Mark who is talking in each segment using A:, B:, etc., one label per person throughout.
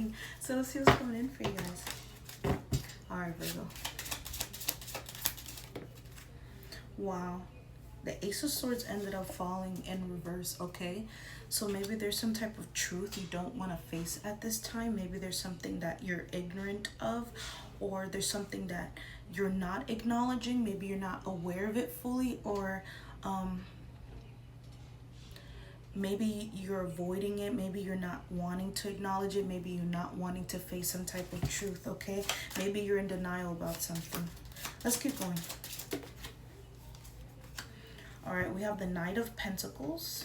A: reading. So let's see what's coming in for you guys. All right, Virgo. Wow. The Ace of Swords ended up falling in reverse, okay? So maybe there's some type of truth you don't want to face at this time. Maybe there's something that you're ignorant of, or there's something that you're not acknowledging. Maybe you're not aware of it fully, or maybe you're avoiding it. Maybe you're not wanting to acknowledge it. Maybe you're not wanting to face some type of truth, okay? Maybe you're in denial about something. Let's keep going. All right, we have the Knight of Pentacles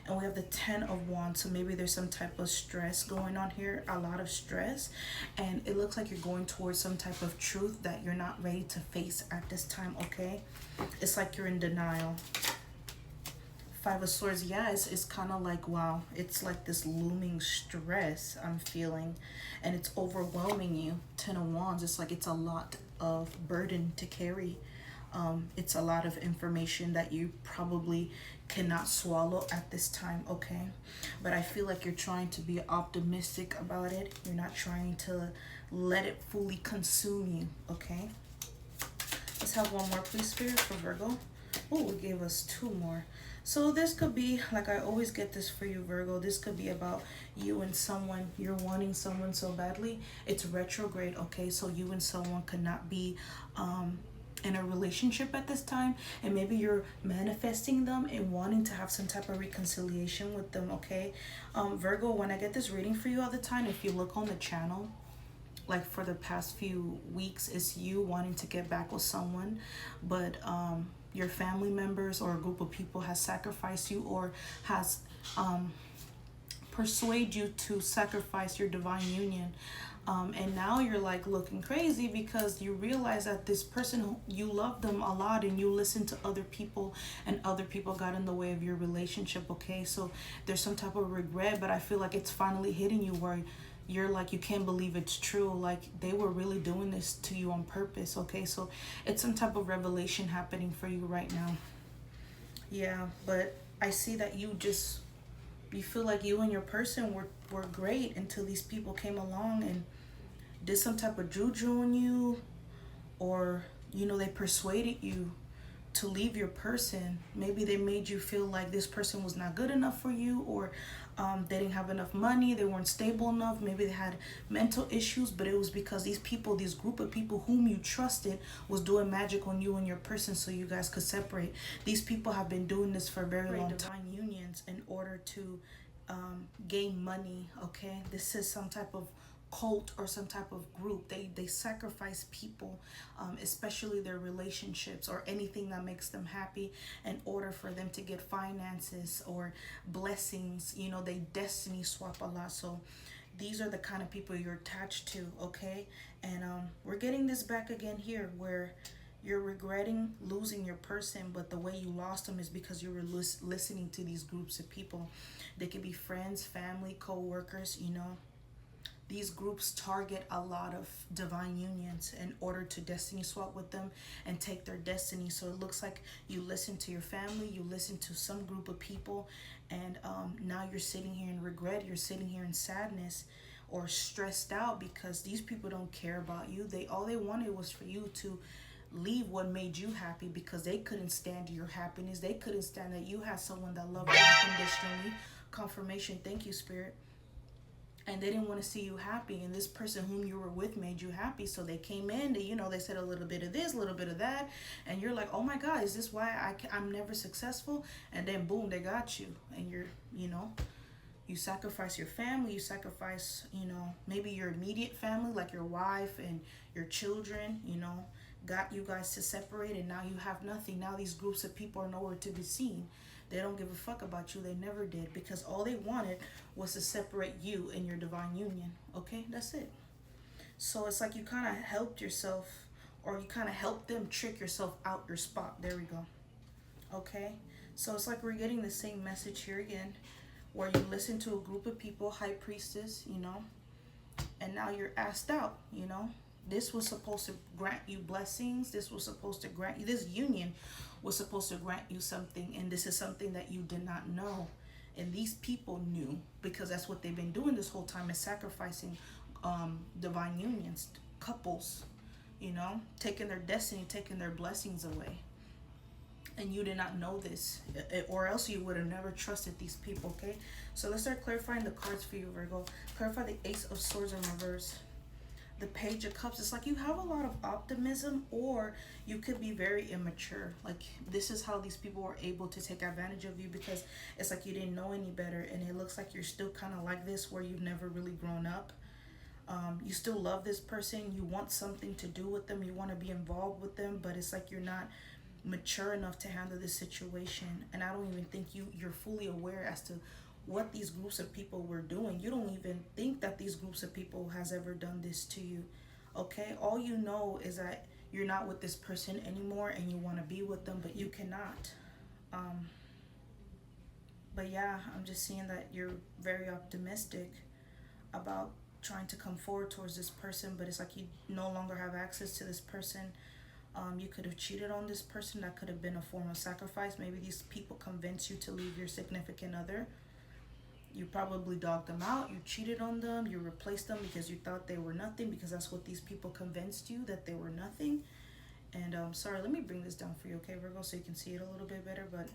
A: and we have the 10 of Wands. So maybe there's some type of stress going on here, a lot of stress. And it looks like you're going towards some type of truth that you're not ready to face at this time, okay? It's like you're in denial. Five of Swords, yeah, it's kind of like, wow, it's like this looming stress I'm feeling. And it's overwhelming you. 10 of Wands, it's like it's a lot of burden to carry. It's a lot of information that you probably cannot swallow at this time, okay? But I feel like you're trying to be optimistic about it. You're not trying to let it fully consume you, okay? Let's have one more, please, Spirit, for Virgo. Oh, we gave us two more. So this could be, like I always get this for you, Virgo, this could be about you and someone. You're wanting someone so badly. It's retrograde, okay? So you and someone could not be in a relationship at this time, and maybe you're manifesting them and wanting to have some type of reconciliation with them, okay? Virgo, when I get this reading for you all the time, if you look on the channel, like for the past few weeks, it's you wanting to get back with someone, but your family members or a group of people has sacrificed you, or has persuade you to sacrifice your divine union. And now you're like looking crazy because you realize that this person, you love them a lot and you listen to other people, and other people got in the way of your relationship, okay? So there's some type of regret, but I feel like it's finally hitting you where you're like, you can't believe it's true. Like they were really doing this to you on purpose, okay? So it's some type of revelation happening for you right now. Yeah, but I see that you feel like you and your person were great until these people came along and did some type of juju on you, or you know, they persuaded you to leave your person. Maybe they made you feel like this person was not good enough for you, or they didn't have enough money, they weren't stable enough, maybe they had mental issues, but it was because these people, this group of people whom you trusted, was doing magic on you and your person so you guys could separate. These people have been doing this for a very long time. Divine unions in order to gain money, okay? This is some type of cult or some type of group. They sacrifice people, especially their relationships or anything that makes them happy, in order for them to get finances or blessings. You know, they destiny swap a lot. So these are the kind of people you're attached to, okay? And we're getting this back again here, where you're regretting losing your person, but the way you lost them is because you were listening to these groups of people. They could be friends, family, co-workers, you know. These groups target a lot of divine unions in order to destiny swap with them and take their destiny. So it looks like you listen to your family, you listen to some group of people, and now you're sitting here in regret, you're sitting here in sadness or stressed out because these people don't care about you. All they wanted was for you to leave what made you happy, because they couldn't stand your happiness. They couldn't stand that you had someone that loved you unconditionally. Confirmation, thank you, Spirit. And they didn't want to see you happy, and this person whom you were with made you happy. So they came in, you know, they said a little bit of this, a little bit of that, and you're like, oh my God, is this why I'm never successful? And then boom, they got you, and you're, you know, you sacrifice your family, you sacrifice, you know, maybe your immediate family, like your wife and your children, you know, got you guys to separate, and now you have nothing. Now these groups of people are nowhere to be seen. They don't give a fuck about you. They never did, because all they wanted was to separate you and your divine union. Okay, that's it. So it's like you kind of helped yourself, or you kind of helped them trick yourself out your spot. There we go. Okay, so it's like we're getting the same message here again, where you listen to a group of people, high priestess, you know, and now you're asked out, you know. This was supposed to grant you blessings. This was supposed to this union was supposed to grant you something, and this is something that you did not know. And these people knew, because that's what they've been doing this whole time, is sacrificing divine unions, couples, you know, taking their destiny, taking their blessings away. And you did not know this, or else you would have never trusted these people. Okay, so let's start clarifying the cards for you, Virgo. Clarify the Ace of Swords in reverse, the Page of Cups. It's like you have a lot of optimism, or you could be very immature. Like, this is how these people were able to take advantage of you, because it's like you didn't know any better, and it looks like you're still kind of like this, where you've never really grown up. You still love this person, you want something to do with them, you want to be involved with them, but it's like you're not mature enough to handle this situation. And I don't even think you're fully aware as to what these groups of people were doing. You don't even think that these groups of people has ever done this to you. Okay, all you know is that you're not with this person anymore and you want to be with them, but you cannot. But yeah, I'm just seeing that you're very optimistic about trying to come forward towards this person, but it's like you no longer have access to this person. You could have cheated on this person. That could have been a form of sacrifice. Maybe these people convinced you to leave your significant other. You probably dogged them out. You cheated on them. You replaced them because you thought they were nothing, because that's what these people convinced you, that they were nothing. And sorry, let me bring this down for you, okay, Virgo, so you can see it a little bit better. But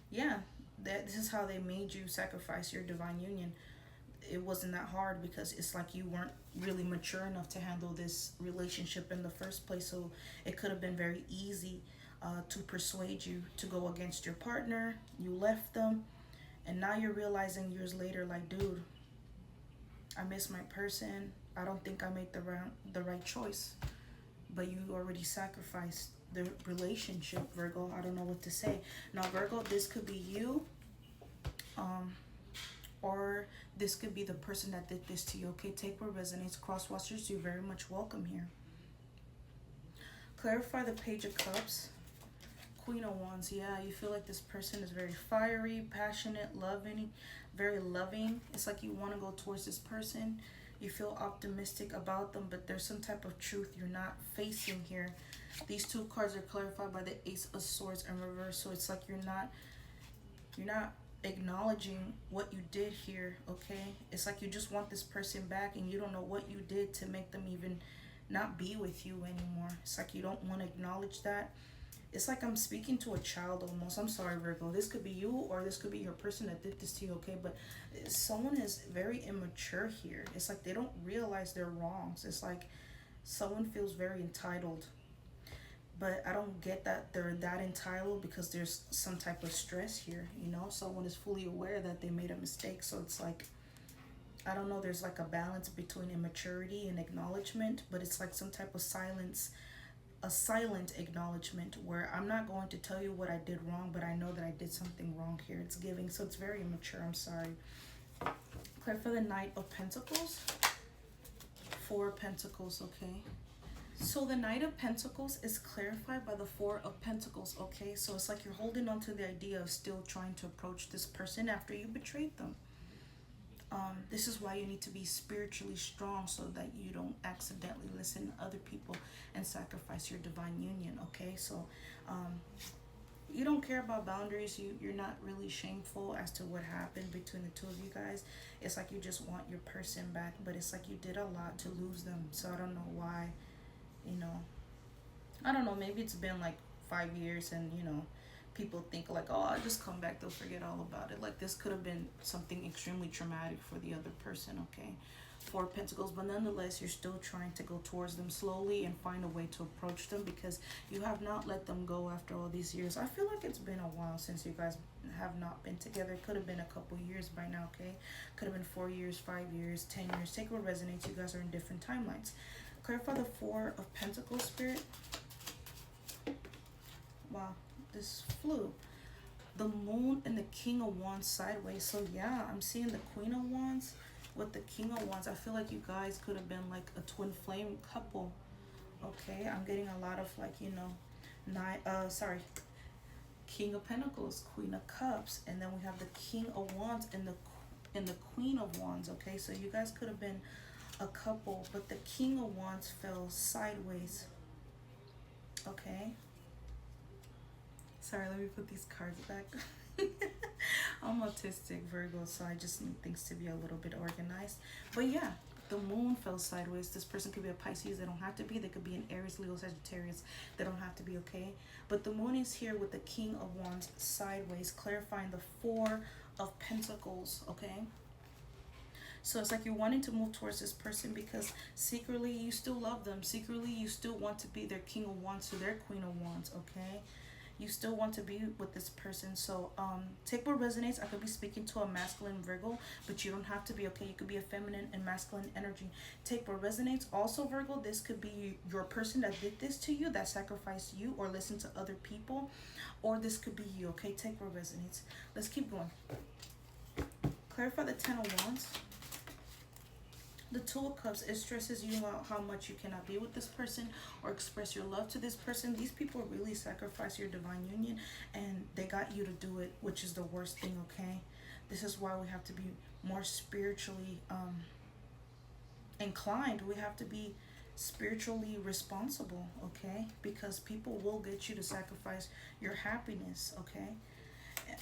A: yeah, this is how they made you sacrifice your divine union. It wasn't that hard, because it's like you weren't really mature enough to handle this relationship in the first place. So it could have been very easy to persuade you to go against your partner. You left them, and now you're realizing years later, like, dude, I miss my person. I don't think I made the right choice. But you already sacrificed the relationship, Virgo. I don't know what to say. Now, Virgo, this could be you. Or this could be the person that did this to you. Okay, take what resonates. Cross watchers, you're very much welcome here. Clarify the Page of Cups. Queen of Wands. Yeah, you feel like this person is very fiery, passionate, loving, very loving. It's like you want to go towards this person. You feel optimistic about them, but there's some type of truth you're not facing here. These two cards are clarified by the Ace of Swords in reverse. So it's like you're not acknowledging what you did here. Okay, it's like you just want this person back, and you don't know what you did to make them even not be with you anymore. It's like you don't want to acknowledge that. It's like I'm speaking to a child almost. I'm sorry, Virgo, this could be you, or this could be your person that did this to you. Okay, but someone is very immature here. It's like they don't realize their wrongs. It's like someone feels very entitled. But I don't get that they're that entitled, because there's some type of stress here, you know? Someone is fully aware that they made a mistake. So it's like, I don't know, there's like a balance between immaturity and acknowledgement, but it's like some type of silence, a silent acknowledgement, where I'm not going to tell you what I did wrong, but I know that I did something wrong here. It's giving, so it's very immature. I'm sorry. Clarify the Knight of Pentacles. 4 of Pentacles, okay? So the Knight of Pentacles is clarified by the 4 of Pentacles, okay? So it's like you're holding on to the idea of still trying to approach this person after you betrayed them. This is why you need to be spiritually strong, so that you don't accidentally listen to other people and sacrifice your divine union, okay? So you don't care about boundaries. You're not really shameful as to what happened between the two of you guys. It's like you just want your person back, but it's like you did a lot to lose them. So I don't know why. You know, I don't know, maybe it's been like 5 years, and you know, people think like, oh, I'll just come back, they'll forget all about it. Like, this could have been something extremely traumatic for the other person, okay? 4 of Pentacles, but nonetheless, you're still trying to go towards them slowly and find a way to approach them, because you have not let them go after all these years. I feel like it's been a while since you guys have not been together. It could have been a couple years by now, okay? Could have been 4 years, 5 years, 10 years. Take what resonates. You guys are in different timelines. Clarify the 4 of Pentacles, Spirit. Wow, this flew. The Moon and the King of Wands sideways. So yeah, I'm seeing the Queen of Wands with the King of Wands. I feel like you guys could have been like a twin flame couple. Okay, I'm getting a lot of like, you know, King of Pentacles, Queen of Cups, and then we have the King of Wands and the Queen of Wands. Okay, so you guys could have been a couple, but the King of Wands fell sideways. Okay, sorry, let me put these cards back. I'm autistic, Virgo, so I just need things to be a little bit organized. But yeah, the moon fell sideways. This person could be a Pisces. They don't have to be. They could be an Aries, Leo, Sagittarius. They don't have to be, okay? But the moon is here with the King of Wands sideways, clarifying the Four of Pentacles, okay? So it's like you're wanting to move towards this person because secretly you still love them. Secretly you still want to be their King of Wands to their Queen of Wands, okay? You still want to be with this person. So take what resonates. I could be speaking to a masculine Virgo, but you don't have to be, okay? You could be a feminine and masculine energy. Take what resonates. Also, Virgo, this could be your person that did this to you, that sacrificed you or listened to other people, or this could be you, okay? Take what resonates. Let's keep going. Clarify the Ten of Wands. The Two of Cups, it stresses you out how much you cannot be with this person or express your love to this person. These people really sacrifice your divine union and they got you to do it, which is the worst thing, okay? This is why we have to be more spiritually inclined. We have to be spiritually responsible, okay? Because people will get you to sacrifice your happiness, okay?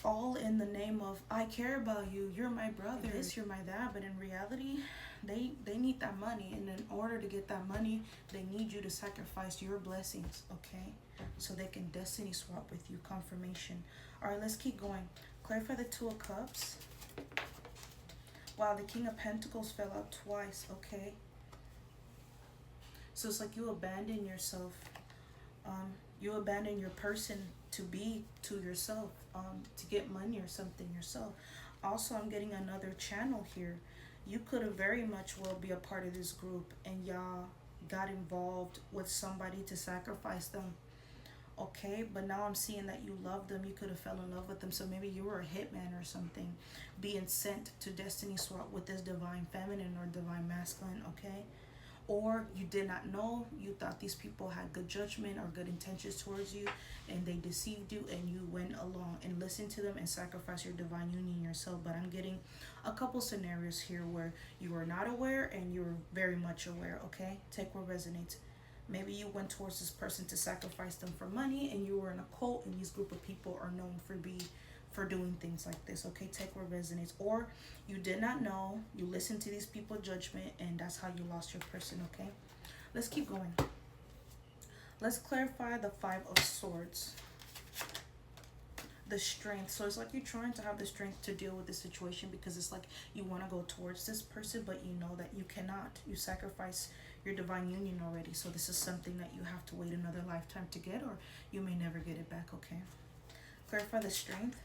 A: All in the name of, I care about you, you're my brother, this, you're my that. But in reality, they need that money, and in order to get that money, they need you to sacrifice your blessings, okay? So they can destiny swap with you. Confirmation. All right, let's keep going. Clarify the Two of Cups. Wow, the King of Pentacles fell out twice, okay? So it's like you abandon yourself. You abandon your person to be to yourself, to get money or something yourself. Also, I'm getting another channel here. You could have very much well be a part of this group and y'all got involved with somebody to sacrifice them, okay? But now I'm seeing that you love them. You could have fell in love with them. So maybe you were a hitman or something being sent to destiny swap with this divine feminine or divine masculine, okay? Or you did not know, you thought these people had good judgment or good intentions towards you, and they deceived you, and you went along and listened to them and sacrificed your divine union yourself. But I'm getting a couple scenarios here where you were not aware and you were very much aware, okay? Take what resonates. Maybe you went towards this person to sacrifice them for money, and you were in a cult, and these group of people are known for doing things like this, okay? Take what resonates. Or you did not know, you listened to these people's judgment, and that's how you lost your person, okay? Let's keep going. Let's clarify the Five of Swords. The strength. So it's like you're trying to have the strength to deal with the situation because it's like you want to go towards this person, but you know that you cannot. You sacrifice your divine union already. So this is something that you have to wait another lifetime to get, or you may never get it back, okay? Clarify the strength.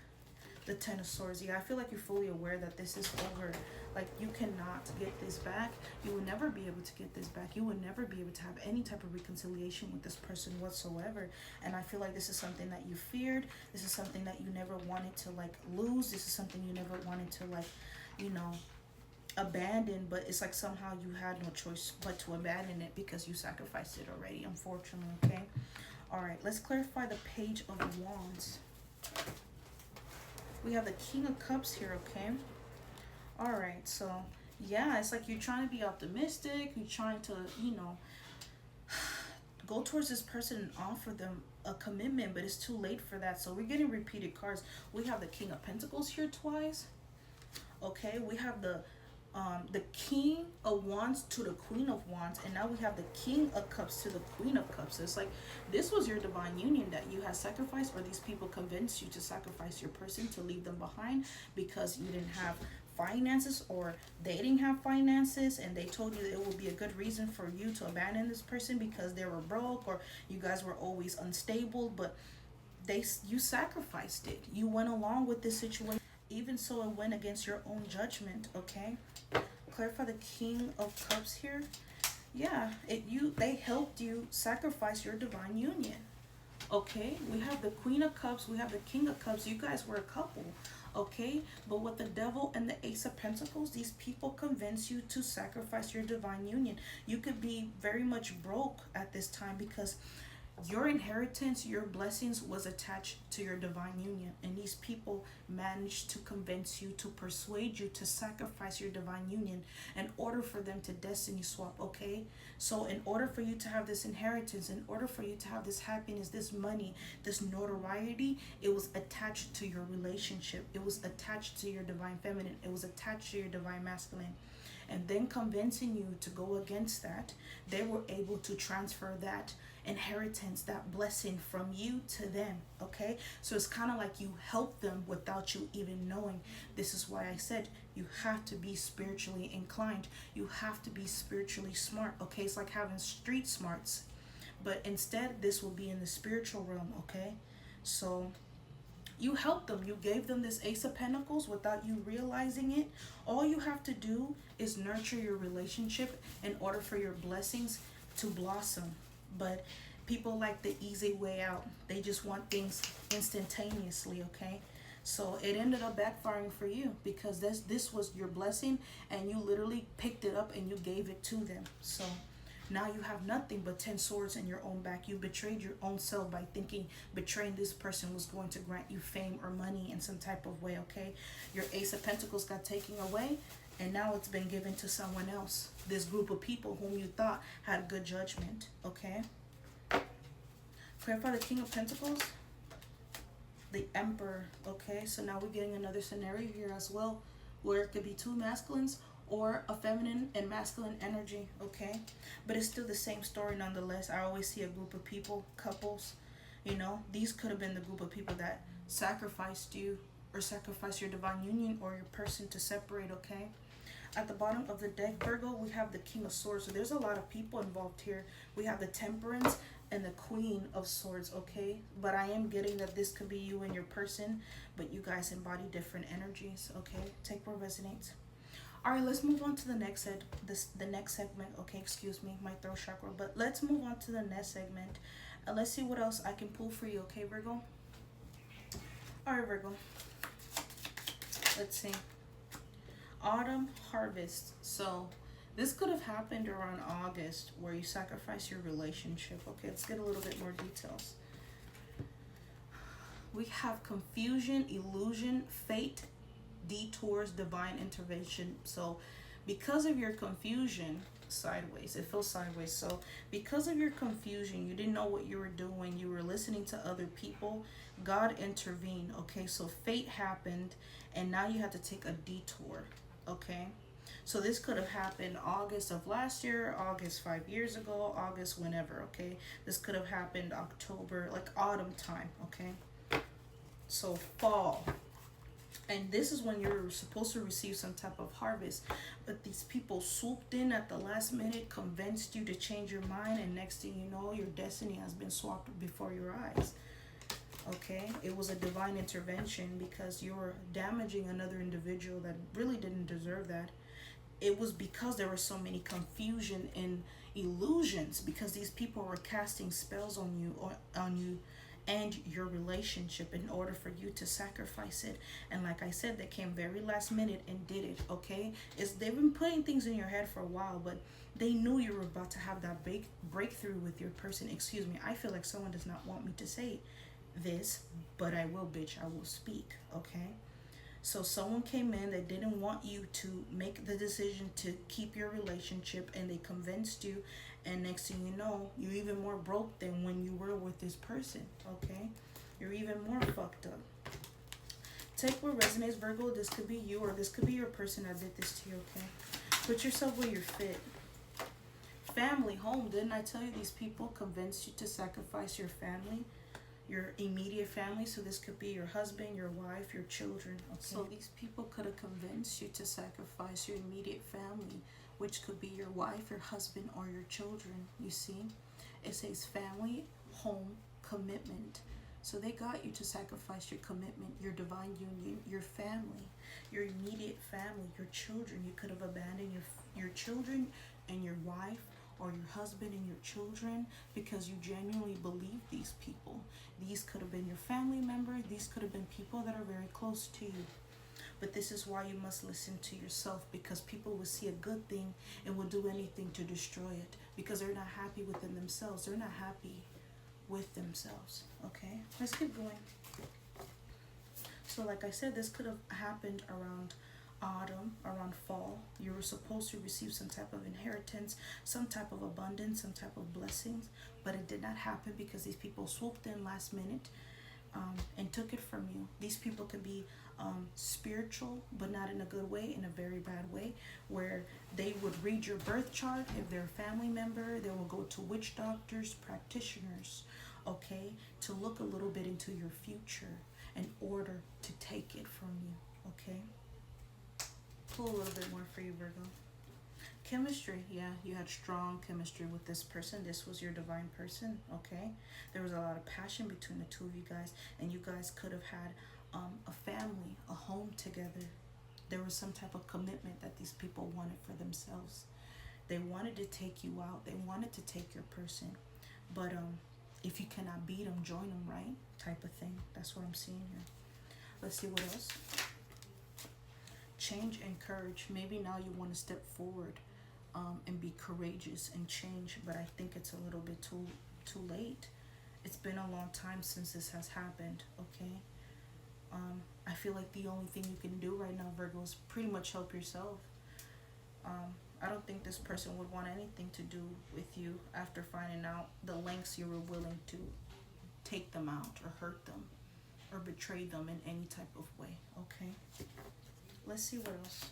A: The Ten of Swords. Yeah, I feel like you're fully aware that this is over. Like, you cannot get this back. You will never be able to get this back. You will never be able to have any type of reconciliation with this person whatsoever. And I feel like this is something that you feared. This is something that you never wanted to, like, lose. This is something you never wanted to, like, you know, abandon. But it's like somehow you had no choice but to abandon it because you sacrificed it already, unfortunately, okay? All right, let's clarify the Page of Wands. We have the King of Cups here, okay? All right, so yeah, it's like you're trying to be optimistic. You're trying to, you know, go towards this person and offer them a commitment, but it's too late for that. So we're getting repeated cards. We have the King of Pentacles here twice, okay? We have the King of Wands to the Queen of Wands, and now we have the King of Cups to the Queen of Cups. So it's like this was your divine union that you had sacrificed, or these people convinced you to sacrifice your person to leave them behind because you didn't have finances, or they didn't have finances, and they told you that it would be a good reason for you to abandon this person because they were broke, or you guys were always unstable. But you sacrificed it. You went along with this situation. Even so, it went against your own judgment, okay? Clarify the King of Cups here. Yeah, they helped you sacrifice your divine union, okay? We have the Queen of Cups. We have the King of Cups. You guys were a couple, okay? But with the Devil and the Ace of Pentacles, these people convince you to sacrifice your divine union. You could be very much broke at this time because Your inheritance, your blessings was attached to your divine union. And these people managed to convince you, to persuade you to sacrifice your divine union in order for them to destiny swap, okay? So in order for you to have this inheritance, in order for you to have this happiness, this money, this notoriety, it was attached to your relationship. It was attached to your divine feminine. It was attached to your divine masculine. And then convincing you to go against that, they were able to transfer that inheritance, that blessing from you to them, okay? So it's kind of like you help them without you even knowing. This is why I said you have to be spiritually inclined. You have to be spiritually smart, okay? It's like having street smarts, but instead this will be in the spiritual realm, okay? So you helped them. You gave them this Ace of Pentacles without you realizing it. All you have to do is nurture your relationship in order for your blessings to blossom. But people like the easy way out. They just want things instantaneously, okay? So it ended up backfiring for you because this was your blessing and you literally picked it up and you gave it to them. So now you have nothing but 10 swords in your own back. You betrayed your own self by thinking betraying this person was going to grant you fame or money in some type of way, okay? Your Ace of Pentacles got taken away, and now it's been given to someone else. This group of people whom you thought had good judgment, okay? Clarify the King of Pentacles, the Emperor, okay? So now we're getting another scenario here as well, where it could be two masculines or a feminine and masculine energy, okay? But it's still the same story nonetheless. I always see a group of people, couples, you know, these could have been the group of people that sacrificed you or sacrificed your divine union or your person to separate, okay? At the bottom of the deck, Virgo, we have the King of Swords. So there's a lot of people involved here. We have the Temperance and the Queen of Swords, okay? But I am getting that this could be you and your person, but you guys embody different energies, okay? Take what resonates. All right, let's move on to the next segment. Okay, excuse me, my throat chakra. But let's move on to the next segment. Let's see what else I can pull for you. Okay, Virgo. All right, Virgo. Let's see. Autumn harvest. So this could have happened around August, where you sacrifice your relationship. Okay, let's get a little bit more details. We have confusion, illusion, fate, detours, divine intervention. So because of your confusion, sideways, it feels sideways. So because of your confusion, you didn't know what you were doing, you were listening to other people, God intervened, okay? So fate happened and now you have to take a detour, okay? So this could have happened August of last year, August 5 years ago, August whenever, okay? This could have happened October, like autumn time, okay? So fall. And this is when you're supposed to receive some type of harvest. But these people swooped in at the last minute, convinced you to change your mind, and next thing you know, your destiny has been swapped before your eyes. Okay? It was a divine intervention because you were damaging another individual that really didn't deserve that. It was because there were so many confusion and illusions, because these people were casting spells on you and your relationship in order for you to sacrifice it. And like I said, they came very last minute and did it, okay? They've been putting things in your head for a while, but they knew you were about to have that big breakthrough with your person. Excuse me, I feel like someone does not want me to say this, but I will, bitch, I will speak, okay? So someone came in that didn't want you to make the decision to keep your relationship, and they convinced you, and next thing you know, you're even more broke than when you were with this person, okay? You're even more fucked up. Take what resonates, Virgo. This could be you, or this could be your person that did this to you, okay? Put yourself where you're fit. Family, home. Didn't I tell you these people convinced you to sacrifice your family? Your immediate family. So this could be your husband, your wife, your children, okay? So these people could have convinced you to sacrifice your immediate family, which could be your wife, your husband, or your children. You see, it says family, home, commitment. So they got you to sacrifice your commitment, your divine union, your family, your immediate family, your children. You could have abandoned your children and your wife, or your husband and your children, because you genuinely believe these people. These could have been your family member. These could have been people that are very close to you. But this is why you must listen to yourself, because people will see a good thing and will do anything to destroy it, because they're not happy within themselves. They're not happy with themselves. Okay, let's keep going. So like I said, this could have happened around autumn, around fall. You were supposed to receive some type of inheritance, some type of abundance, some type of blessings, but it did not happen because these people swooped in last minute, and took it from you. These people can be spiritual, but not in a good way, in a very bad way, where they would read your birth chart. If they're a family member, they will go to witch doctors, practitioners, okay, to look a little bit into your future in order to take it from you, okay? Pull a little bit more for you, Virgo. Chemistry, yeah, you had strong chemistry with this person. This was your divine person, okay? There was a lot of passion between the two of you guys, and you guys could have had a family, a home together. There was some type of commitment that these people wanted for themselves. They wanted to take you out. They wanted to take your person. But if you cannot beat them, join them, right? Type of thing. That's what I'm seeing here. Let's see what else. Change and courage. Maybe now you want to step forward and be courageous and change, but I think it's a little bit too late. It's been a long time since this has happened, okay? I feel like the only thing you can do right now, Virgo, is pretty much help yourself. I don't think this person would want anything to do with you after finding out the lengths you were willing to take them out or hurt them or betray them in any type of way, okay? Let's see what else.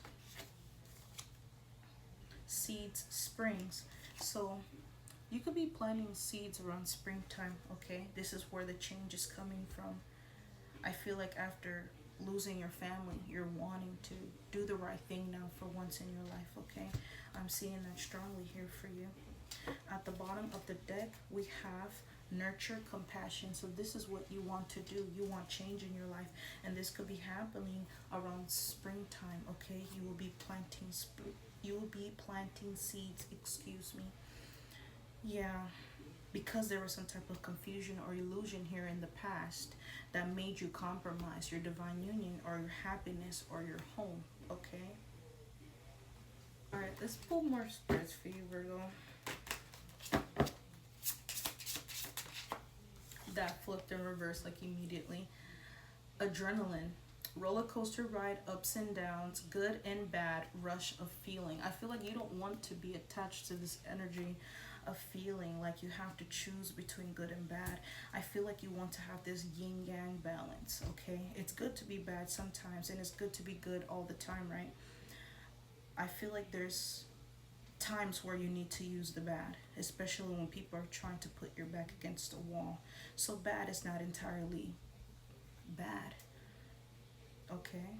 A: Seeds, springs. So you could be planting seeds around springtime, okay? This is where the change is coming from. I feel like after losing your family, you're wanting to do the right thing now for once in your life, okay? I'm seeing that strongly here for you. At the bottom of the deck, we have nurture, compassion. So this is what you want to do. You want change in your life, and this could be happening around springtime, okay? You will be planting seeds, excuse me. Yeah, because there was some type of confusion or illusion here in the past that made you compromise your divine union or your happiness or your home, okay? All right, let's pull more spreads for you, Virgo. That flipped in reverse like immediately. Adrenaline. Roller coaster ride, ups and downs, good and bad, rush of feeling. I feel like you don't want to be attached to this energy of feeling like you have to choose between good and bad. I feel like you want to have this yin yang balance, okay? It's good to be bad sometimes, and it's good to be good all the time, right? I feel like there's times where you need to use the bad, especially when people are trying to put your back against a wall. So bad is not entirely bad, okay?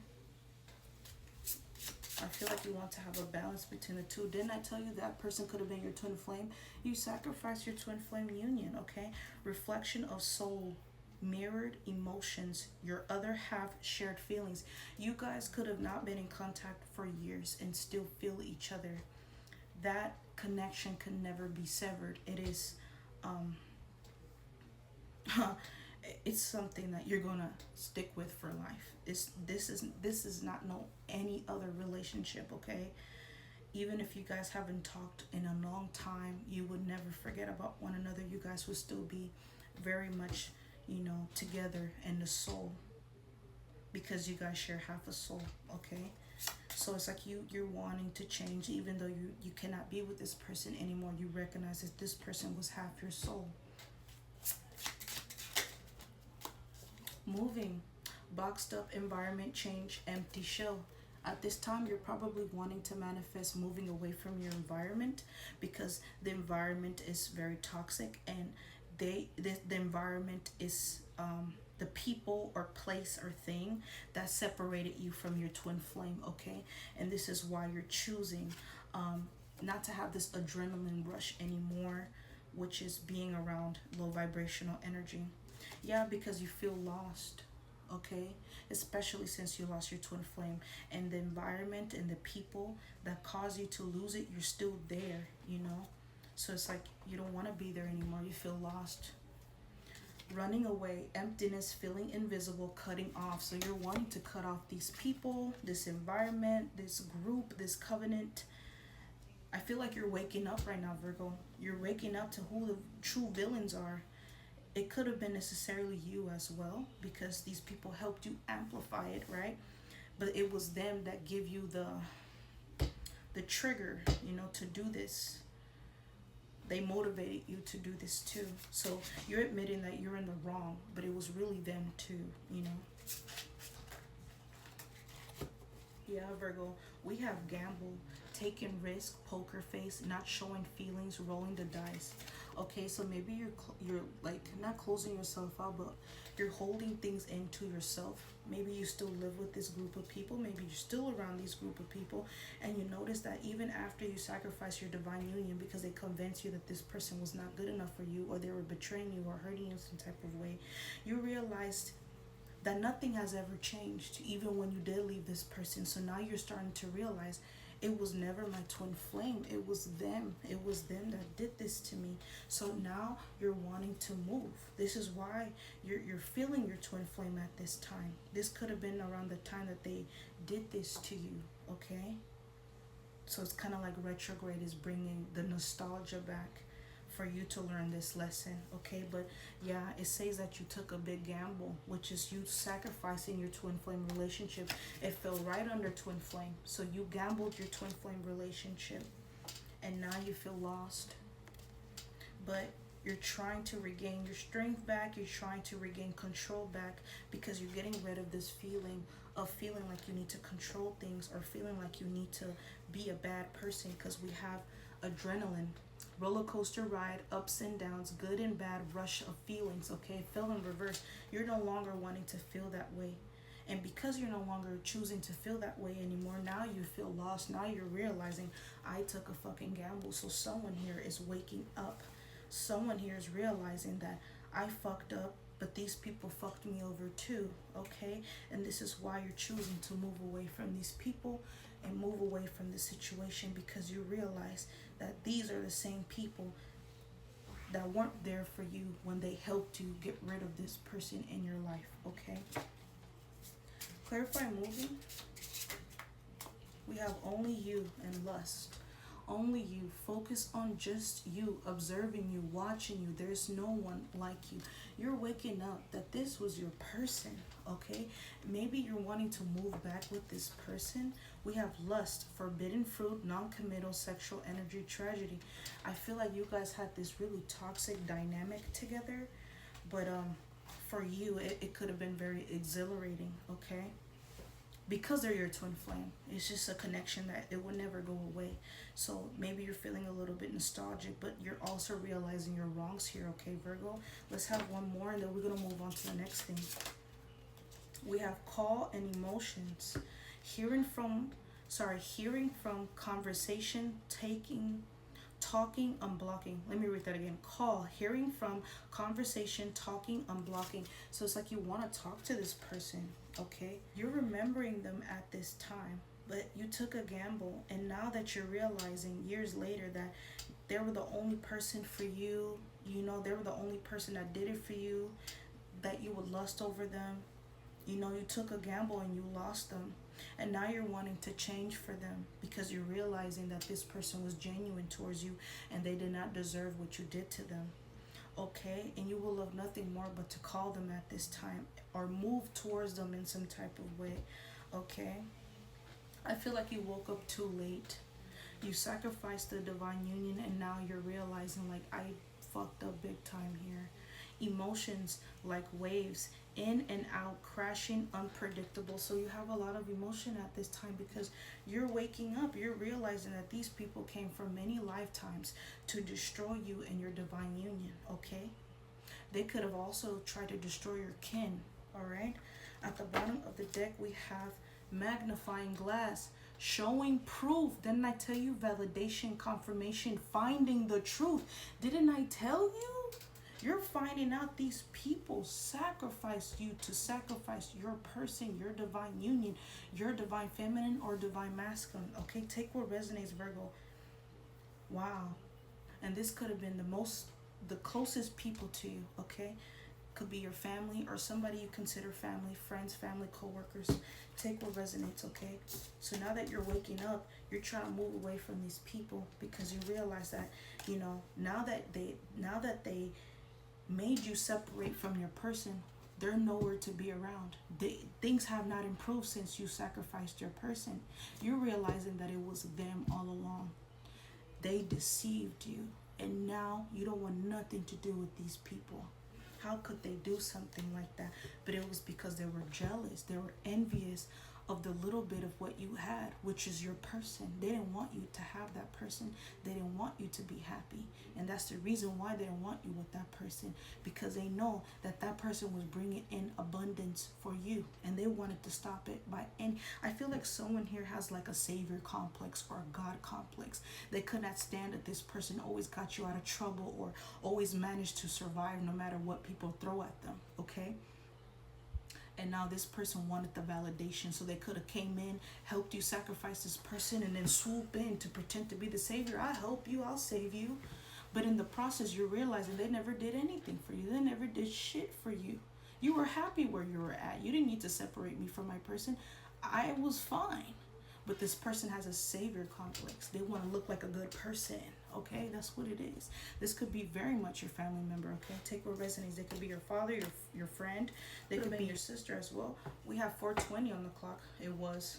A: I feel like you want to have a balance between the two. Didn't I tell you that person could have been your twin flame? You sacrificed your twin flame union, okay? Reflection of soul, mirrored emotions, your other half shared feelings. You guys could have not been in contact for years and still feel each other. That connection can never be severed. It is it's something that you're gonna stick with for life. This is not no any other relationship, okay? Even if you guys haven't talked in a long time, you would never forget about one another. You guys would still be very much, together in the soul, because you guys share half a soul, okay? So it's like you're wanting to change, even though you cannot be with this person anymore. You recognize that this person was half your soul. Moving, boxed up environment, change, empty shell. At this time, you're probably wanting to manifest moving away from your environment, because the environment is very toxic, and the environment is the people or place or thing that separated you from your twin flame, okay? And this is why you're choosing not to have this adrenaline rush anymore, which is being around low vibrational energy. Yeah, because you feel lost, okay? Especially since you lost your twin flame, and the environment and the people that cause you to lose it, you're still there, So it's like you don't want to be there anymore. You feel lost. Running away, emptiness, feeling invisible, cutting off. So you're wanting to cut off these people, this environment, this group, this covenant. I feel like you're waking up right now, Virgo. You're waking up to who the true villains are. It could have been necessarily you as well, because these people helped you amplify it, right? But it was them that give you the trigger, you know, to do this. They motivated you to do this too. So you're admitting that you're in the wrong, but it was really them too, you know. Yeah, Virgo, we have gamble, taking risk, poker face, not showing feelings, rolling the dice. Okay, so maybe you're like not closing yourself out, but you're holding things into yourself. Maybe you still live with this group of people. Maybe you're still around this group of people, and you notice that even after you sacrifice your divine union because they convinced you that this person was not good enough for you, or they were betraying you or hurting you in some type of way, you realized that nothing has ever changed, even when you did leave this person. So now you're starting to realize it was never my twin flame. It was them. It was them that did this to me. So now you're wanting to move. This is why you're feeling your twin flame at this time. This could have been around the time that they did this to you, okay? So it's kind of like retrograde is bringing the nostalgia back for you to learn this lesson, okay? But yeah, it says that you took a big gamble, which is you sacrificing your twin flame relationship. It fell right under twin flame. So you gambled your twin flame relationship, and now you feel lost. But you're trying to regain your strength back. You're trying to regain control back, because you're getting rid of this feeling of feeling like you need to control things, or feeling like you need to be a bad person, because we have adrenaline, roller coaster ride, ups and downs, good and bad, rush of feelings, okay? Feel in reverse. You're no longer wanting to feel that way. And because you're no longer choosing to feel that way anymore, now you feel lost. Now you're realizing, I took a fucking gamble. So someone here is waking up. Someone here is realizing that I fucked up, but these people fucked me over too, okay? And this is why you're choosing to move away from these people and move away from the situation, because you realize that these are the same people that weren't there for you when they helped you get rid of this person in your life, okay? Clarify moving. We have only you and lust. Only you. Focus on just you, observing you, watching you. There's no one like you. You're waking up that this was your person, okay? Maybe you're wanting to move back with this person. We have lust, forbidden fruit, non-committal, sexual energy, tragedy. I feel like you guys had this really toxic dynamic together, but for you, it could have been very exhilarating, okay? Because they're your twin flame. It's just a connection that it will never go away. So maybe you're feeling a little bit nostalgic, but you're also realizing your wrongs here, okay, Virgo? Let's have one more, and then we're going to move on to the next thing. We have call and emotions. Hearing from conversation, talking, unblocking. Let me read that again. Call, hearing from, conversation, talking, unblocking. So it's like you want to talk to this person, okay? You're remembering them at this time, but you took a gamble, and now that you're realizing years later that they were the only person for you, you know, they were the only person that did it for you, that you would lust over them. You know, you took a gamble and you lost them. And now you're wanting to change for them, because you're realizing that this person was genuine towards you and they did not deserve what you did to them. Okay? And you will love nothing more but to call them at this time, or move towards them in some type of way. Okay? I feel like you woke up too late. You sacrificed the divine union, and now you're realizing, like, I fucked up big time here. Emotions like waves, in and out, crashing, unpredictable. So you have a lot of emotion at this time, because you're waking up. You're realizing that these people came from many lifetimes to destroy you and your divine union, okay? They could have also tried to destroy your kin, all right? At the bottom of the deck, we have magnifying glass, showing proof. Didn't I tell you? Validation, confirmation, finding the truth. Didn't I tell you? You're finding out these people sacrificed you to sacrifice your person, your divine union, your divine feminine or divine masculine. Okay, take what resonates, Virgo. Wow. And this could have been the closest people to you, okay? Could be your family or somebody you consider family, friends, family, co-workers. Take what resonates, okay? So now that you're waking up, you're trying to move away from these people, because you realize that, you know, now that they made you separate from your person, they're nowhere to be around. Things have not improved since you sacrificed your person. You're realizing that it was them all along. They deceived you, and now you don't want nothing to do with these people. How could they do something like that? But it was because they were jealous. They were envious of the little bit of what you had, which is your person. They didn't want you to have that person. They didn't want you to be happy. And that's the reason why they didn't want you with that person, because they know that that person was bringing in abundance for you, and they wanted to stop it by any. I feel like someone here has like a savior complex or a God complex. They could not stand that this person always got you out of trouble or always managed to survive no matter what people throw at them, okay? And now this person wanted the validation, so they could have came in, helped you sacrifice this person, and then swoop in to pretend to be the savior. I'll help you, I'll save you. But in the process, you're realizing they never did anything for you. They never did shit for you. You were happy where you were at. You didn't need to separate me from my person. I was fine. But this person has a savior complex. They want to look like a good person. Okay, that's what it is. This could be very much your family member. Okay, take what resonates. They could be your father, your friend. They could be your sister as well. We have 4:20 on the clock. It was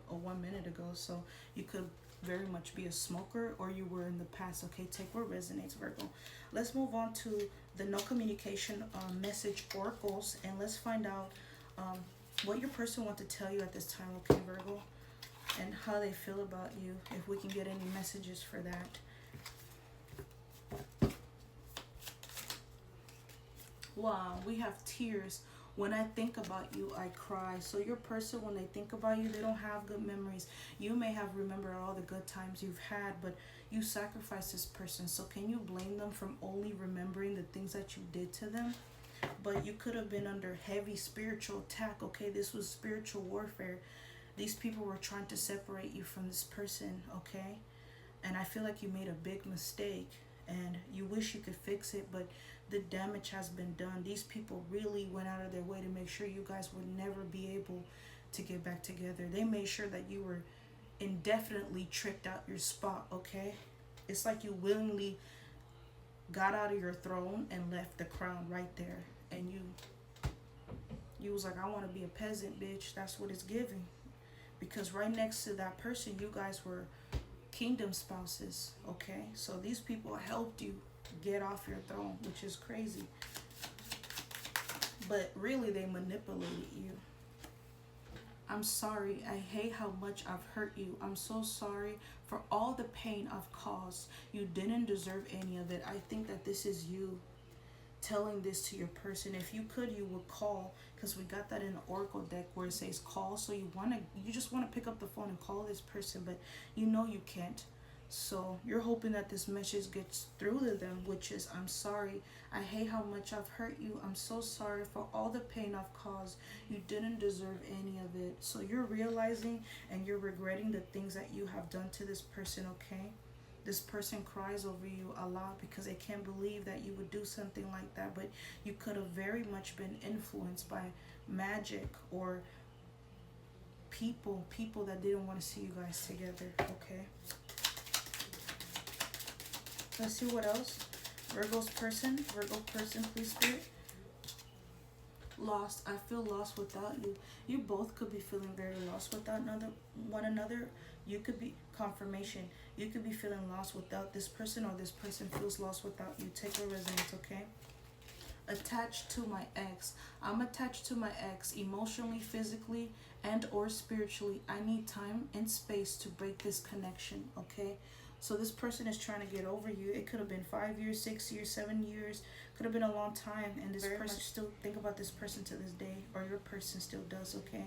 A: 1 minute ago. So you could very much be a smoker, or you were in the past. Okay, take what resonates, Virgo. Let's move on to the no communication message oracles, and let's find out what your person wants to tell you at this time. Okay, Virgo. And how they feel about you, if we can get any messages for that. Wow, we have tears. When I think about you, I cry. So your person, when they think about you, they don't have good memories. You may have remembered all the good times you've had, but you sacrificed this person. So can you blame them from only remembering the things that you did to them? But you could have been under heavy spiritual attack. Okay, this was spiritual warfare. These people were trying to separate you from this person, okay? And I feel like you made a big mistake, and you wish you could fix it, but the damage has been done. These people really went out of their way to make sure you guys would never be able to get back together. They made sure that you were indefinitely tricked out your spot, okay? It's like you willingly got out of your throne and left the crown right there. And you was like, I want to be a peasant, bitch. That's what it's giving. Because right next to that person, you guys were kingdom spouses, okay? So these people helped you get off your throne, which is crazy. But really, they manipulated you. I'm sorry. I hate how much I've hurt you. I'm so sorry for all the pain I've caused. You didn't deserve any of it. I think that this is you telling this to your person. If you could, you would call, because we got that in the oracle deck where it says call. So you just want to pick up the phone and call this person, but you know you can't. So you're hoping that this message gets through to them, which is, I'm sorry. I hate how much I've hurt you. I'm so sorry for all the pain I've caused. You didn't deserve any of it. So you're realizing and you're regretting the things that you have done to this person, okay? This person cries over you a lot because they can't believe that you would do something like that, but you could have very much been influenced by magic or people that didn't want to see you guys together, okay? Let's see what else. Virgo person, please, Spirit. Lost. I feel lost without you. You both could be feeling very lost without one another. You could be confirmation. You could be feeling lost without this person, or this person feels lost without you. Take a resonance, okay? Attached to my ex. I'm attached to my ex emotionally, physically, and or spiritually. I need time and space to break this connection, okay? So this person is trying to get over you. It could have been 5 years, 6 years, 7 years. Could have been a long time. And this person still think about this person to this day. Or your person still does, okay?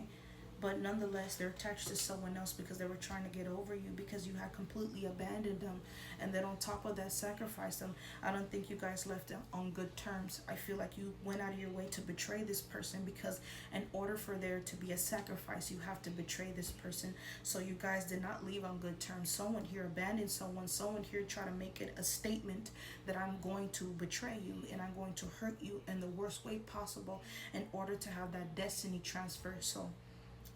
A: But nonetheless, they're attached to someone else because they were trying to get over you, because you had completely abandoned them. And then on top of that, sacrificed them. I don't think you guys left them on good terms. I feel like you went out of your way to betray this person, because in order for there to be a sacrifice, you have to betray this person. So you guys did not leave on good terms. Someone here abandoned someone. Someone here tried to make it a statement that I'm going to betray you and I'm going to hurt you in the worst way possible in order to have that destiny transfer. So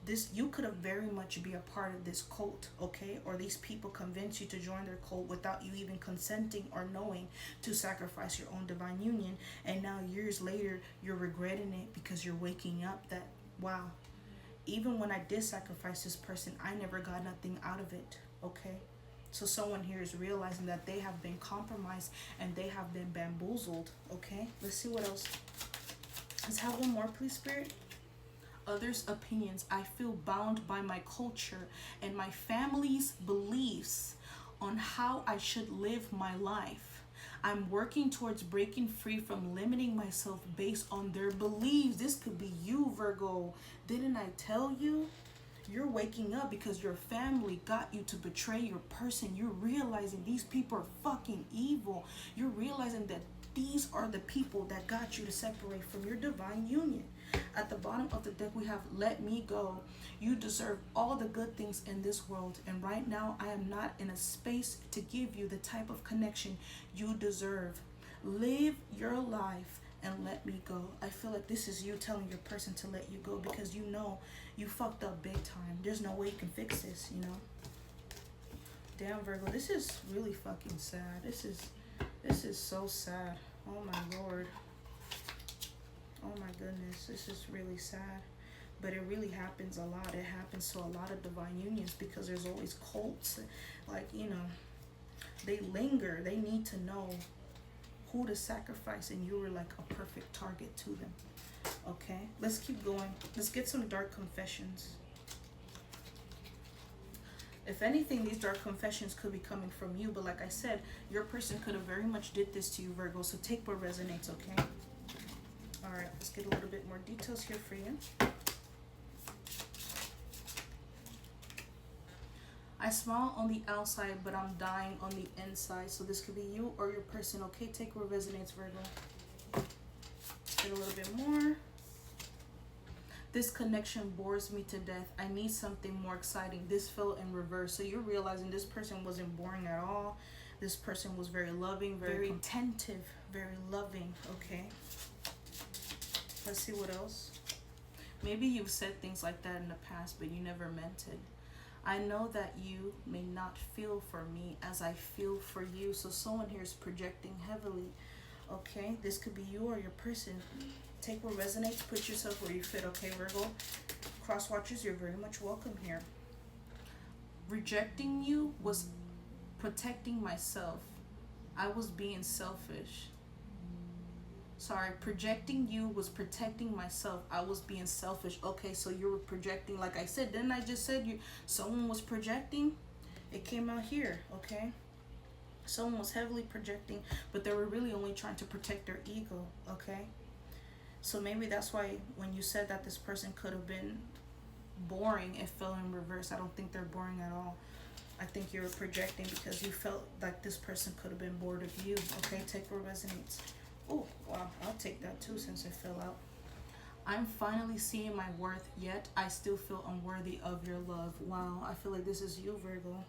A: this, you could have very much be a part of this cult, okay? Or these people convince you to join their cult without you even consenting or knowing to sacrifice your own divine union. And now years later, you're regretting it because you're waking up that, wow, even when I did sacrifice this person, I never got nothing out of it, okay? So someone here is realizing that they have been compromised and they have been bamboozled, okay? Let's see what else. Let's have one more, please, Spirit. Others' opinions. I feel bound by my culture and my family's beliefs on how I should live my life. I'm working towards breaking free from limiting myself based on their beliefs. This could be you, Virgo. Didn't I tell you? You're waking up because your family got you to betray your person. You're realizing these people are fucking evil. You're realizing that these are the people that got you to separate from your divine union. At the bottom of the deck, we have let me go. You deserve all the good things in this world. And right now, I am not in a space to give you the type of connection you deserve. Live your life and let me go. I feel like this is you telling your person to let you go because you know you fucked up big time. There's no way you can fix this, you know? Damn, Virgo, this is really fucking sad. This is so sad. Oh my Lord. Oh my goodness, this is really sad. But it really happens a lot. It happens to a lot of divine unions because there's always cults. Like, you know, they linger. They need to know who to sacrifice, and you were like a perfect target to them. Okay, let's keep going. Let's get some dark confessions. If anything, these dark confessions could be coming from you, but like I said, your person could have very much did this to you, Virgo, so take what resonates, okay? All right, let's get a little bit more details here for you. I smile on the outside, but I'm dying on the inside. So this could be you or your person, okay? Take what resonates, Virgo. Let's get a little bit more. This connection bores me to death. I need something more exciting. This fell in reverse. So you're realizing this person wasn't boring at all. This person was very loving, very attentive, very loving, okay? Let's see what else. Maybe you've said things like that in the past, but you never meant it. I know that you may not feel for me as I feel for you. So someone here is projecting heavily. Okay, this could be you or your person. Take what resonates, put yourself where you fit, okay, Virgo? Cross watchers, you're very much welcome here. Rejecting you was protecting myself. I was being selfish. Sorry, projecting you was protecting myself. I was being selfish. Okay, so you were projecting, like I said, didn't I just said someone was projecting? It came out here, okay? Someone was heavily projecting, but they were really only trying to protect their ego, okay? So maybe that's why when you said that this person could have been boring, it fell in reverse. I don't think they're boring at all. I think you were projecting because you felt like this person could have been bored of you, okay? Take what resonates. Oh, wow, I'll take that too since it fell out. I'm finally seeing my worth, yet I still feel unworthy of your love. Wow, I feel like this is you, Virgo.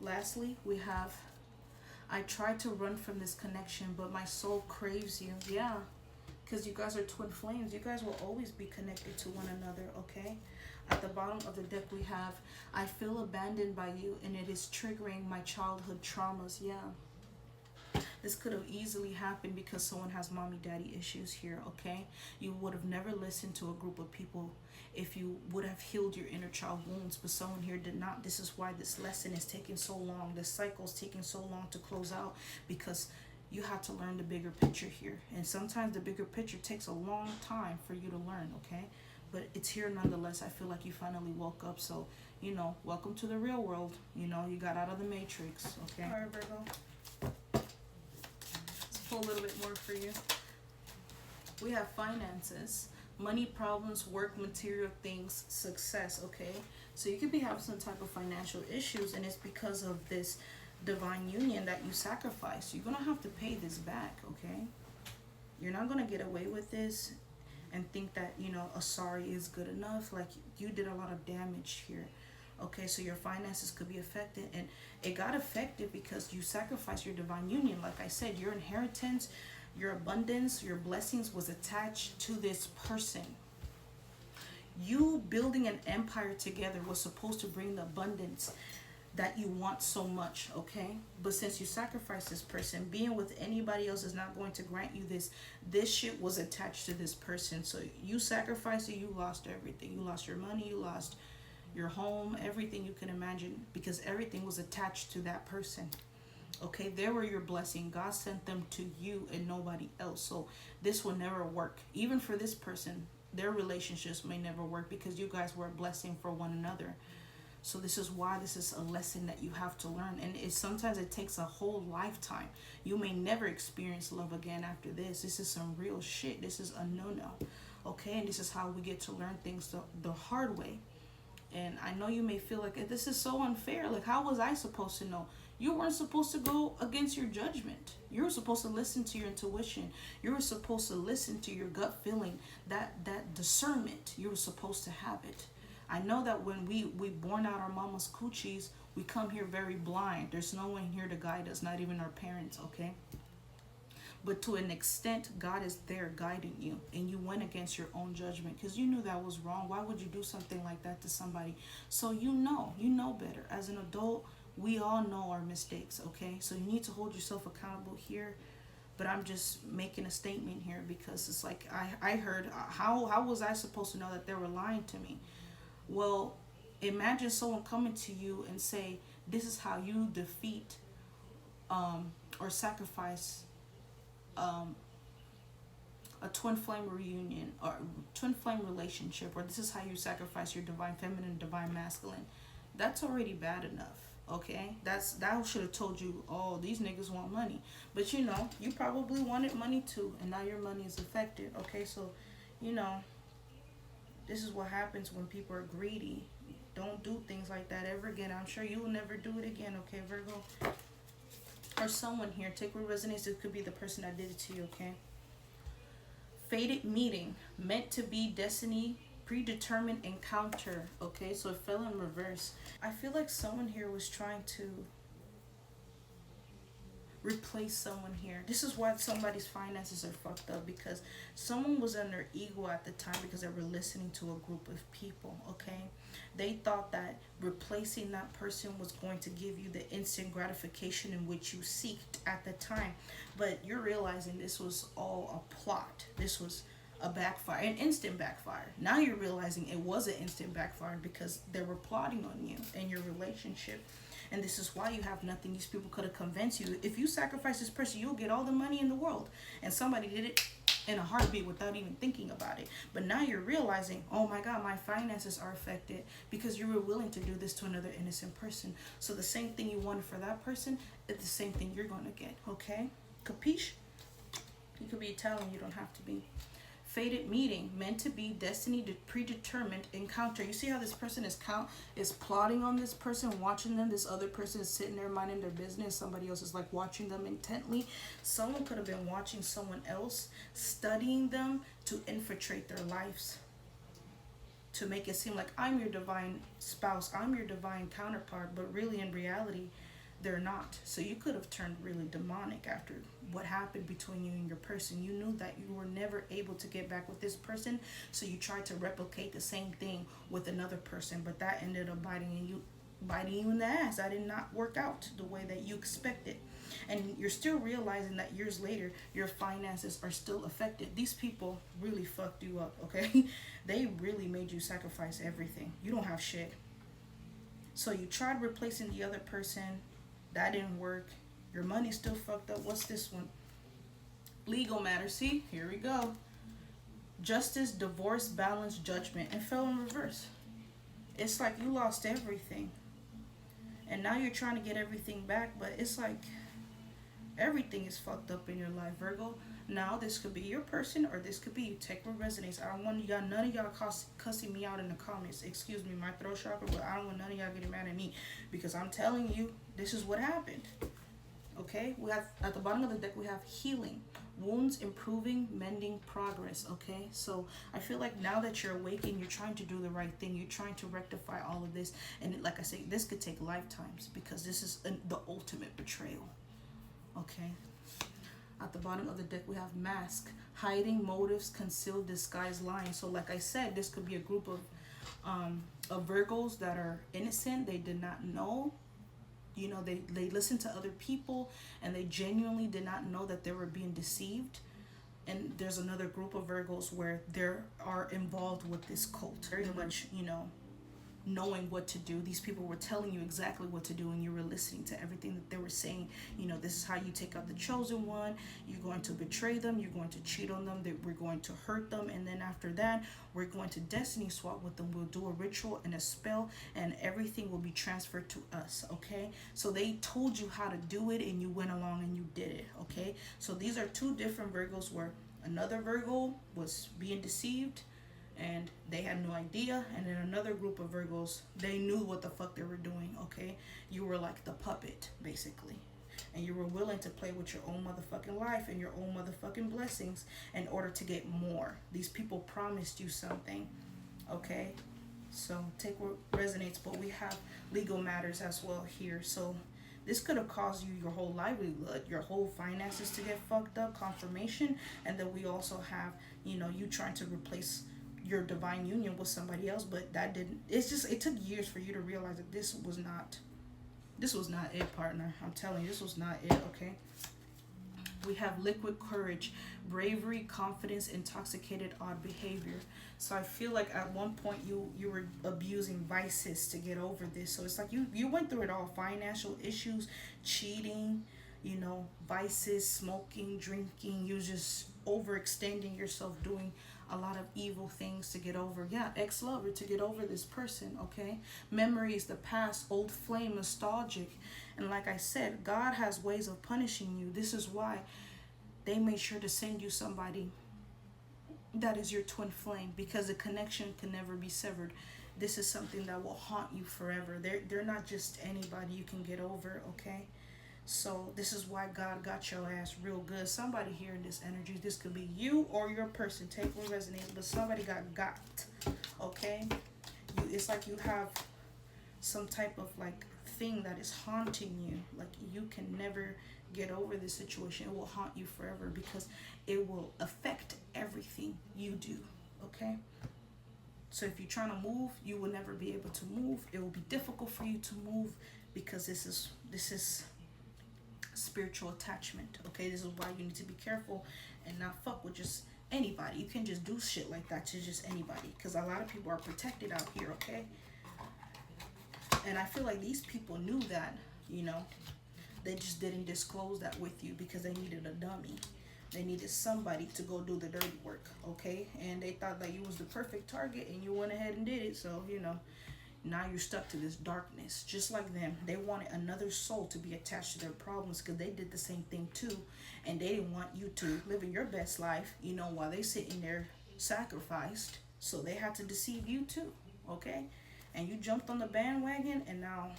A: Lastly, we have, I tried to run from this connection, but my soul craves you. Yeah, because you guys are twin flames. You guys will always be connected to one another, okay? At the bottom of the deck, we have, I feel abandoned by you, and it is triggering my childhood traumas. Yeah. This could have easily happened because someone has mommy daddy issues here, okay? You would have never listened to a group of people if you would have healed your inner child wounds, but someone here did not. This is why this lesson is taking so long. This cycle is taking so long to close out because you have to learn the bigger picture here. And sometimes the bigger picture takes a long time for you to learn, okay? But it's here nonetheless. I feel like you finally woke up. So, you know, welcome to the real world. You know, you got out of the matrix, okay? All right, Virgo. A little bit more for you. We have finances, money problems, work, material things, success, okay? So you could be having some type of financial issues, and it's because of this divine union that you sacrificed. You're gonna have to pay this back, okay? You're not gonna get away with this and think that, you know, a sorry is good enough. Like, you did a lot of damage here. Okay, so your finances could be affected, and it got affected because you sacrificed your divine union. Like I said, your inheritance, your abundance, your blessings was attached to this person. You building an empire together was supposed to bring the abundance that you want so much, okay? But since you sacrifice this person, being with anybody else is not going to grant you this. This shit was attached to this person. So you sacrificed it, you lost everything. You lost your money, you lost your home, everything you can imagine, because everything was attached to that person. Okay, they were your blessing. God sent them to you and nobody else. So this will never work. Even for this person, their relationships may never work because you guys were a blessing for one another. So this is why this is a lesson that you have to learn. And sometimes it takes a whole lifetime. You may never experience love again after this. This is some real shit. This is a no-no. Okay, and this is how we get to learn things the hard way. And I know you may feel like this is so unfair. Like, how was I supposed to know? You weren't supposed to go against your judgment. You were supposed to listen to your intuition. You were supposed to listen to your gut feeling. That discernment, you were supposed to have it. I know that when we born out our mama's coochies, we come here very blind. There's no one here to guide us, not even our parents, okay? But to an extent, God is there guiding you, and you went against your own judgment because you knew that was wrong. Why would you do something like that to somebody? So you know better. As an adult, we all know our mistakes, okay? So you need to hold yourself accountable here. But I'm just making a statement here because it's like I heard, how was I supposed to know that they were lying to me? Well, imagine someone coming to you and say, this is how you defeat or sacrifice a twin flame reunion or twin flame relationship, or this is how you sacrifice your divine feminine, divine masculine. That's already bad enough, okay? That should have told you, oh, these niggas want money. But you probably wanted money too, and now your money is affected, okay? So, this is what happens when people are greedy. Don't do things like that ever again. I'm sure you will never do it again, okay, Virgo? Or someone here, take what resonates. It could be the person that did it to you, okay? Fated meeting, meant to be destiny, predetermined encounter, okay? So it fell in reverse. I feel like someone here was trying to replace someone here. This is why somebody's finances are fucked up, because someone was in their ego at the time because they were listening to a group of people, okay? They thought that replacing that person was going to give you the instant gratification in which you seeked at the time. But you're realizing this was all a plot. This was a backfire, an instant backfire. Now you're realizing it was an instant backfire because they were plotting on you and your relationship. And this is why you have nothing. These people could have convinced you, if you sacrifice this person, you'll get all the money in the world. And somebody did it in a heartbeat without even thinking about it. But now you're realizing, oh my God, my finances are affected because you were willing to do this to another innocent person. So the same thing you wanted for that person is the same thing you're going to get, okay? Capiche? You could be Italian, you don't have to be. Fated meeting, meant to be, destiny, predetermined encounter. You see how this person is plotting on this person, watching them. This other person is sitting there minding their business. Somebody else is like watching them intently. Someone could have been watching someone else, studying them to infiltrate their lives, to make it seem like I'm your divine spouse, I'm your divine counterpart, but really in reality, they're not. So you could have turned really demonic after what happened between you and your person. You knew that you were never able to get back with this person, so you tried to replicate the same thing with another person, but that ended up biting you in the ass. That did not work out the way that you expected. And you're still realizing that years later, your finances are still affected. These people really fucked you up, okay? They really made you sacrifice everything. You don't have shit. So you tried replacing the other person. That didn't work. Your money's still fucked up. What's this one? Legal matter. See, here we go. Justice, divorce, balance, judgment, and fell in reverse. It's like you lost everything. And now you're trying to get everything back, but it's like everything is fucked up in your life, Virgo. Now, this could be your person or this could be you. Take what resonates. I don't want y'all, none of y'all cussing me out in the comments. Excuse me, my throat chakra, but I don't want none of y'all getting mad at me because I'm telling you, this is what happened. Okay? We have, at the bottom of the deck, we have healing. Wounds, improving, mending, progress. Okay? So, I feel like now that you're awakened, you're trying to do the right thing. You're trying to rectify all of this. And like I say, this could take lifetimes because this is the ultimate betrayal. Okay? At the bottom of the deck, we have mask, hiding motives, concealed, disguised, lying. So like I said, this could be a group of Virgos that are innocent. They did not know. You know, they listened to other people and they genuinely did not know that they were being deceived. And there's another group of Virgos where they are involved with this cult. Very much, you know, knowing what to do. These people were telling you exactly what to do and you were listening to everything that they were saying. You know, this is how you take out the chosen one. You're going to betray them. You're going to cheat on them. We're going to hurt them. And then after that, we're going to destiny swap with them. We'll do a ritual and a spell and everything will be transferred to us. Okay. So they told you how to do it and you went along and you did it. Okay. So these are two different Virgos where another Virgo was being deceived and they had no idea, and then another group of Virgos, they knew what the fuck they were doing. Okay, you were like the puppet basically, and you were willing to play with your own motherfucking life and your own motherfucking blessings in order to get more. These people promised you something. Okay, so take what resonates. But we have legal matters as well here. So this could have caused you your whole livelihood, your whole finances to get fucked up, confirmation. And then we also have, you know, you trying to replace your divine union with somebody else, but that didn't, it's just, it took years for you to realize that this was not it, partner. I'm telling you, this was not it. Okay, we have liquid courage, bravery, confidence, intoxicated, odd behavior. So I feel like at one point you were abusing vices to get over this. So it's like you went through it all: financial issues, cheating, you know, vices, smoking, drinking. You just overextending yourself, doing a lot of evil things to get over, ex-lover, to get over this person. Okay, memories, the past, old flame, nostalgic. And like I said, God has ways of punishing you. This is why they made sure to send you somebody that is your twin flame, because the connection can never be severed. This is something that will haunt you forever. They're not just anybody you can get over. Okay, so this is why God got your ass real good. Somebody here in this energy, this could be you or your person, take what resonates, but somebody got. Okay, it's like you have some type of like thing that is haunting you. Like you can never get over this situation. It will haunt you forever because it will affect everything you do. Okay, so if you're trying to move, you will never be able to move. It will be difficult for you to move because this is spiritual attachment. Okay, this is why you need to be careful and not fuck with just anybody. You can just do shit like that to just anybody, because a lot of people are protected out here. Okay, and I feel like these people knew that, you know, they just didn't disclose that with you because they needed a dummy. They needed somebody to go do the dirty work. Okay, and they thought that you was the perfect target and you went ahead and did it. So, you know, now you're stuck to this darkness, just like them. They wanted another soul to be attached to their problems because they did the same thing too. And they didn't want you to live in your best life, you know, while they sitting there sacrificed. So they had to deceive you too. Okay, and you jumped on the bandwagon, and now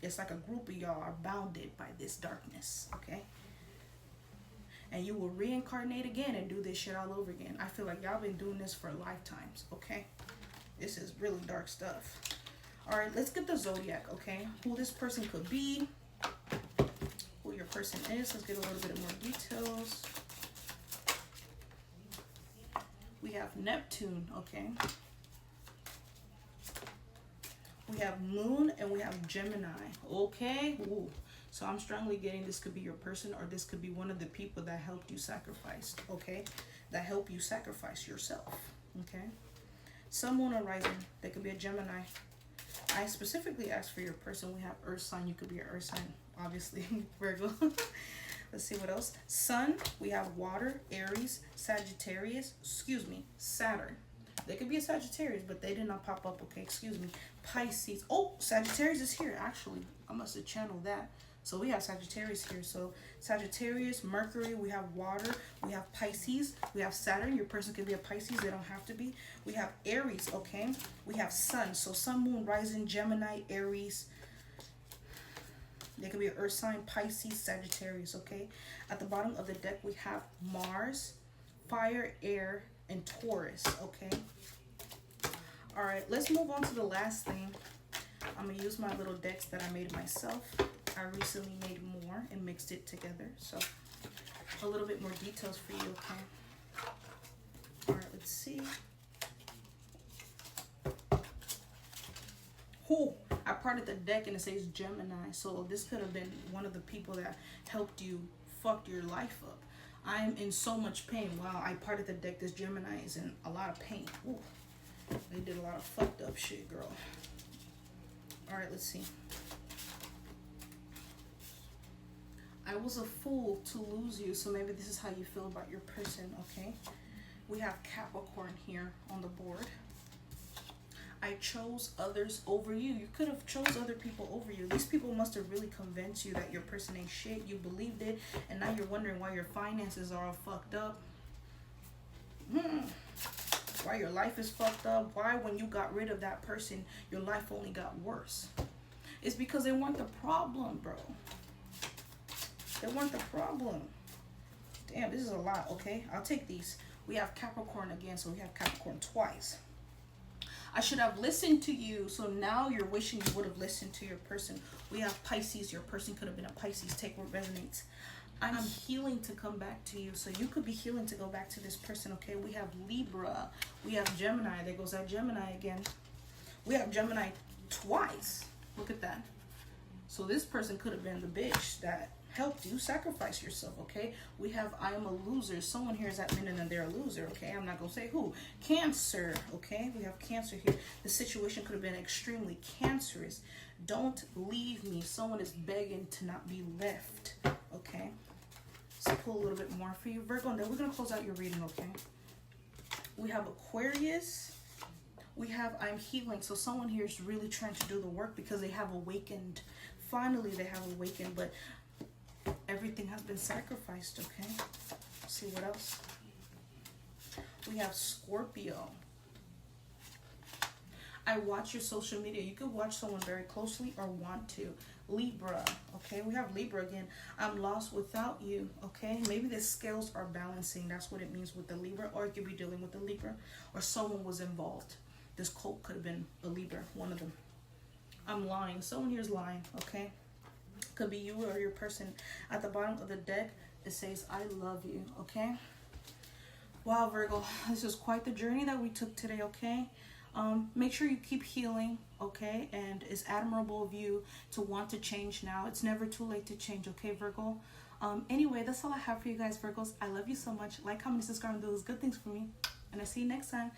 A: it's like a group of y'all are bounded by this darkness. Okay, and you will reincarnate again and do this shit all over again. I feel like y'all been doing this for lifetimes. Okay, this is really dark stuff. All right, let's get the zodiac. Okay, who this person could be, who your person is. Let's get a little bit more details. We have Neptune. Okay, we have Moon, and we have Gemini. Okay, ooh. So I'm strongly getting this could be your person, or this could be one of the people that helped you sacrifice. Okay, that help you sacrifice yourself. Okay, Sun, Moon, or Rising. They could be a Gemini. I specifically asked for your person. We have Earth sign. You could be an Earth sign, obviously. Virgo. Let's see what else. Sun, we have water, Aries, Sagittarius, Saturn. They could be a Sagittarius, but they did not pop up. Okay, excuse me. Pisces. Oh, Sagittarius is here. Actually, I must have channeled that. So we have Sagittarius here. So Sagittarius, Mercury, we have water, we have Pisces, we have Saturn. Your person could be a Pisces, they don't have to be. We have Aries, okay? We have Sun. So Sun, Moon, Rising, Gemini, Aries. They could be an Earth sign, Pisces, Sagittarius, okay? At the bottom of the deck, we have Mars, Fire, Air, and Taurus, okay? All right, let's move on to the last thing. I'm going to use my little decks that I made myself. I recently made more and mixed it together. So a little bit more details for you, okay? All right, let's see. Who? I parted the deck and it says Gemini. So this could have been one of the people that helped you fucked your life up. I'm in so much pain. Wow, I parted the deck. This Gemini is in a lot of pain. Ooh, they did a lot of fucked up shit, girl. All right, let's see. I was a fool to lose you. So maybe this is how you feel about your person, okay? We have Capricorn here on the board. I chose others over you. You could have chose other people over you. These people must have really convinced you that your person ain't shit. You believed it, and now you're wondering why your finances are all fucked up. Why your life is fucked up. Why when you got rid of that person, your life only got worse. It's because they weren't the problem, bro. They weren't the problem. Damn, this is a lot, okay? I'll take these. We have Capricorn again, so we have Capricorn twice. I should have listened to you, so now you're wishing you would have listened to your person. We have Pisces. Your person could have been a Pisces. Take what resonates. I'm healing to come back to you, so you could be healing to go back to this person, okay? We have Libra. We have Gemini. There goes that Gemini again. We have Gemini twice. Look at that. So this person could have been the bitch that helped you sacrifice yourself, okay? We have I am a loser. Someone here is admitting that they're a loser, okay? I'm not gonna say who. Cancer, okay? We have Cancer here. The situation could have been extremely cancerous. Don't leave me. Someone is begging to not be left, okay? Let's pull a little bit more for you, Virgo, and then we're gonna close out your reading, okay? We have Aquarius. We have I'm healing. So someone here is really trying to do the work because they have awakened. Finally, they have awakened, but everything has been sacrificed, okay? Let's see what else. We have Scorpio. I watch your social media. You could watch someone very closely or want to. Libra, okay? We have Libra again. I'm lost without you, okay? Maybe the scales are balancing. That's what it means with the Libra. Or it could be dealing with the Libra. Or someone was involved. This cult could have been a Libra, one of them. I'm lying. Someone here is lying, okay? Could be you or your person. At the bottom of the deck, it says, I love you, okay? Wow, Virgo, this is quite the journey that we took today, okay? Make sure you keep healing, okay? And it's admirable of you to want to change now. It's never too late to change, okay, Virgo? Anyway, that's all I have for you guys, Virgos. I love you so much. Like, comment, subscribe, and do those good things for me. And I'll see you next time.